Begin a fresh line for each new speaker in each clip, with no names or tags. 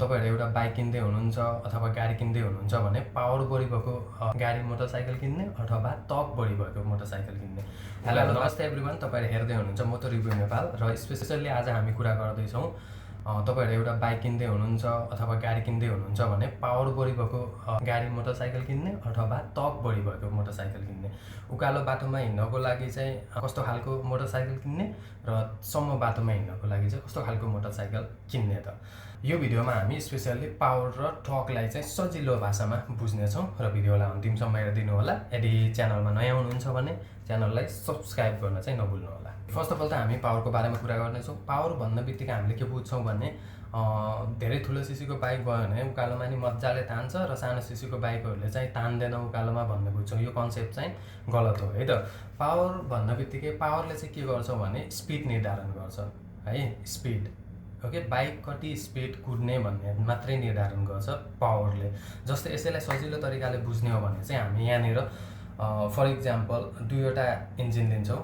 तपाईहरु एउटा बाइक किन्दै हुनुहुन्छ अथवा गाडी किन्दै हुनुहुन्छ भने पावर बढी भएको गाडी मोटरसाइकल किन्ने अथवा टर्क बढी भएको मोटरसाइकल किन्ने। हेलो नमस्ते एभ्रिवान, तपाईहरु हेर्दै हुनुहुन्छ मोटो रिभ्यू नेपाल र स्पेशली आज हामी कुरा गर्दै छौं तपाईहरु एउटा बाइक किन्दै हुनुहुन्छ अथवा गाडी किन्दै हुनुहुन्छ भने पावर बढी भएको गाडी मोटरसाइकल किन्ने अथवा टर्क बढी भएको मोटरसाइकल किन्ने। उकालो बाटोमा हिँड्नको लागि चाहिँ कस्तो खालको मोटरसाइकल किन्ने र सम्म बाटोमा हिँड्नको लागि चाहिँ कस्तो खालको मोटरसाइकल किन्ने त। यो भिडियोमा हामी स्पेशली पावर र टर्कलाई चाहिँ सजिलो भाषामा बुझ्ने छौं र भिडियोलाई अन्तिमसम्म हेरिदिनु होला। यदि च्यानलमा नयाँ हुनुहुन्छ भने च्यानललाई सब्स्क्राइब गर्न चाहिँ नभुल्नु होला। फर्स्ट अफ अल त हामी पावरको बारेमा कुरा गर्नेछौं। पावर भन्न बित्तिकै हामीले के बुझ्छौं भने धेरै ठुलो सीसीको बाइक भयो भने उकालोमा नि मज्जाले तान्छ र सानो सीसीको बाइकहरुले चाहिँ तान्दैन उकालोमा भन्ने बुझ्छौं। यो कन्सेप्ट चाहिँ गलत हो है त। पावर भन्न बित्तिकै पावरले चाहिँ के गर्छ भने स्पिड निर्धारण गर्छ है। स्पिड ओके, बाइक कति स्पिड कुद्ने भन्ने मात्रै निर्धारण गर्छ पावरले। जस्तै यसैलाई सजिलो तरिकाले बुझ्ने हो भने चाहिँ हामी यहाँनिर फर एक्जाम्पल दुईवटा इन्जिन लिन्छौं।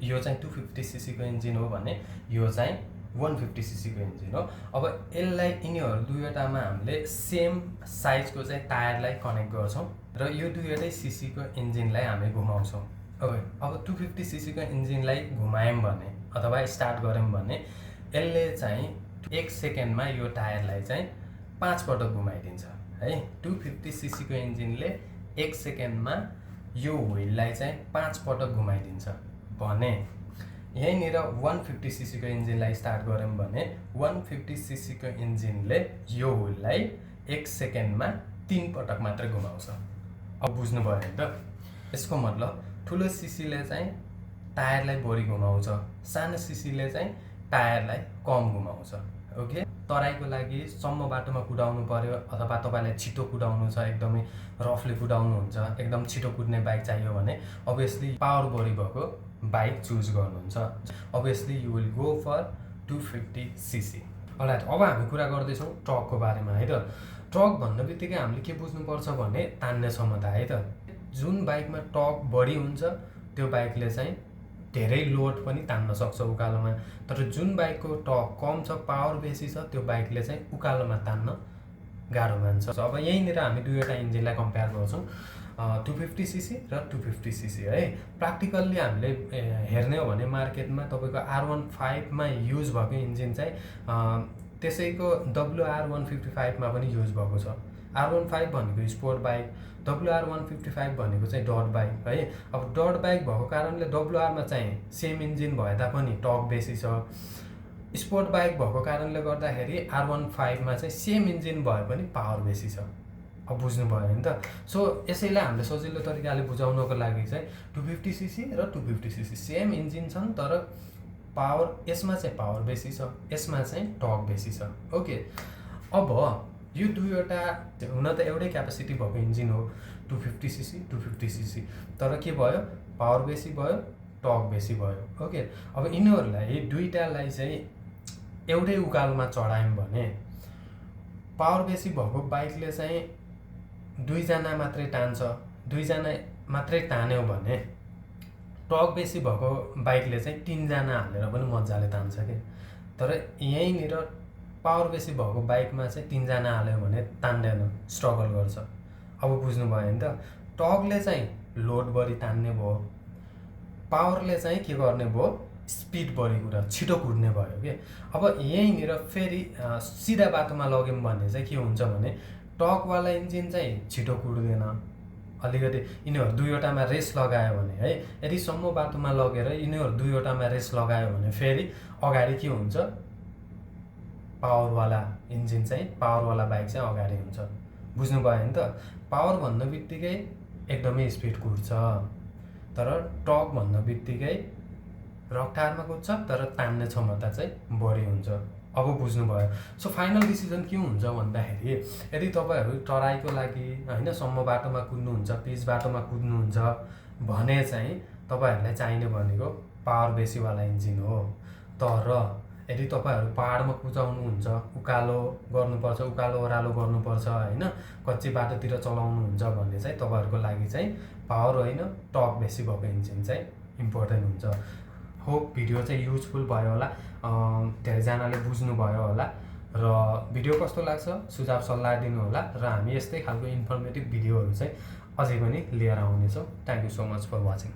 यो चाहिँ 250 सीसी को इन्जिन हो भने यो चाहिँ 150 सीसी को इन्जिन हो। अब यसलाई यिनीहरु दुईवटामा हामीले सेम साइजको चाहिँ टायरलाई कनेक्ट गर्छौं र यो दुईवटै सीसी को इन्जिनलाई हामी घुमाउँछौं। ओके, अब 250 सीसी को इन्जिनलाई घुमायौं भने अथवा स्टार्ट गर्यौं भने यसले चाहिँ 1 सेकेन्डमा यो टायरलाई चाहिँ 5 पटक घुमाइदिन्छ है। 250 सीसी को इन्जिनले 1 सेकेन्डमा यो व्हीललाई चाहिँ 5 पटक घुमाइदिन्छ भने यहीँनिर 150 सीसी को इन्जिनलाई स्टार्ट गर्यौं भने 150 सीसी को इन्जिनले यो व्हीललाई 1 सेकेन्डमा 3 पटक मात्र घुमाउँछ। अब बुझ्नु भयो नि त। यसको मतलब ठुलो सीसीले चाहिँ टायरलाई बढी घुमाउँछ, सानो सीसीले चाहिँ टायरलाई कम घुमाउँछ। ओके, तराईको लागि सम्म बाटोमा कुदाउनु पर्यो अथवा तपाईलाई छिटो कुदाउनु छ, एकदमै रफली कुदाउनु हुन्छ, एकदम छिटो कुद्ने बाइक चाहियो भने obviously पावर बढी भएको बाइक चुज गर्नुहुन्छ। obviously you will go for 250 cc। All right, अब हामी कुरा गर्दै छौं टर्कको बारेमा है त। टर्क भन्न बित्तिकै हामीले के बुझ्नु पर्छ भने तान्ने क्षमता है त। जुन बाइकमा टर्क बढी हुन्छ त्यो बाइकले चाहिँ धेरै लोड पनि तान्न सक्छ उकालोमा, तर जुन बाइकको टर्क कम छ, पावर बेसी छ, त्यो बाइकले चाहिँ उकालोमा तान्न गाह्रो मान्छ। अब यहीँनिर हामी दुईवटा इन्जिनलाई कम्पेयर गर्छौं, 250 सीसी र 250 सीसी है। प्र्याक्टिकल्ली हामीले हेर्ने हो भने मार्केटमा तपाईको R15 मा युज भएको इन्जिन चाहिँ त्यसैको WR155 मा पनि युज भएको छ। R15 भनेको स्पोर्ट बाइक, WR155 भनेको चाहिँ डट बाइक है। अब डट बाइक भएको कारणले WR मा चाहिँ सेम इन्जिन भए तापनि टर्क बेसी छ। स्पोर्ट बाइक भएको कारणले गर्दाखेरि R15 मा चाहिँ सेम इन्जिन भए पनि पावर बेसी छ। अब बुझ्नु भयो नि त। सो यसैलाई हामीले सजिलो तरिकाले बुझाउनको लागि चाहिँ 250 सीसी र 250 सीसी सेम इन्जिन छन्, तर पावर यसमा चाहिँ पावर बेसी छ, यसमा चाहिँ टर्क बेसी छ। ओके, अब यो दुईवटा हुन त एउटै क्यापेसिटी भएको इन्जिन हो 250 सीसी 250 सीसी, तर के भयो, पावर बेसी भयो, टर्क बेसी भयो। ओके, अब यिनीहरुलाई दुईटालाई चाहिँ एउटै उकालोमा चढायौं भने पावर बेसी भएको बाइकले चाहिँ दुईजना मात्रै तान्छ, दुईजना मात्रै तान्यो भने टर्क बेसी भएको बाइकले चाहिँ 3 जना हालेर पनि मज्जाले तान्छ के। तर यहीँनिर पावर बेसी भएको बाइकमा चाहिँ 3 जना हाल्यो भने तान्दैन, स्ट्रगल गर्छ। अब बुझ्नु भयो नि त। टर्कले चाहिँ लोड बढी तान्ने भयो, पावरले चाहिँ के गर्ने भयो, स्पिड बढी कुरा छिटो कुद्ने भयो के। अब यहीँनिर फेरि सिधा बाटोमा लग्यौं भने चाहिँ के हुन्छ भने टर्क वाला इन्जिन चाहिँ छिटो कुद्दैन। अलिकति यिनीहरु दुईवटामा रेस लगायो भने है, यदि सम्म बाटोमा लगेर यिनीहरु दुईवटामा रेस लगायो भने फेरि अगाडि के हुन्छ, पावर वाला इन्जिन चाहिँ पावर वाला बाइक चाहिँ अगाडि हुन्छ। बुझ्नु भयो नि त। पावर भन्न बित्तिकै एकदमै स्पिड कुद्छ, तर टर्क भन्न बित्तिकै रफ्तारमा कुद्छ, तर तान्ने क्षमता चाहिँ बढी हुन्छ। अब बुझ्नु भयो। सो फाइनल डिसिजन के हुन्छ भन्दाखेरि यदि तपाईहरु टराईको लागि हैन सम्म बाटोमा कुद्नुहुन्छ, पिच बाटोमा कुद्नुहुन्छ भने चाहिँ तपाईहरुलाई चाहिने भनेको पावर बेसी वाला इन्जिन हो। तर यदि तपाईहरु पहाडमा कुदाउनुहुन्छ, उकालो गर्नुपर्छ, उकालो ओह्रालो गर्नुपर्छ हैन, कच्ची बाटोतिर चलाउनुहुन्छ भने चाहिँ तपाईहरुको लागि चाहिँ पावर होइन टर्क बेसी भएको इन्जिन चाहिँ इम्पोर्टेन्ट हुन्छ। होप भिडियो चाहिँ युजफुल भयो होला, धेरैजनाले बुझ्नु भयो होला र भिडियो कस्तो लाग्छ सुझाव सल्लाह दिनुहोला र हामी यस्तै खालको इन्फर्मेटिभ भिडियोहरू चाहिँ अझै पनि लिएर आउनेछौँ। Thank you so much for watching.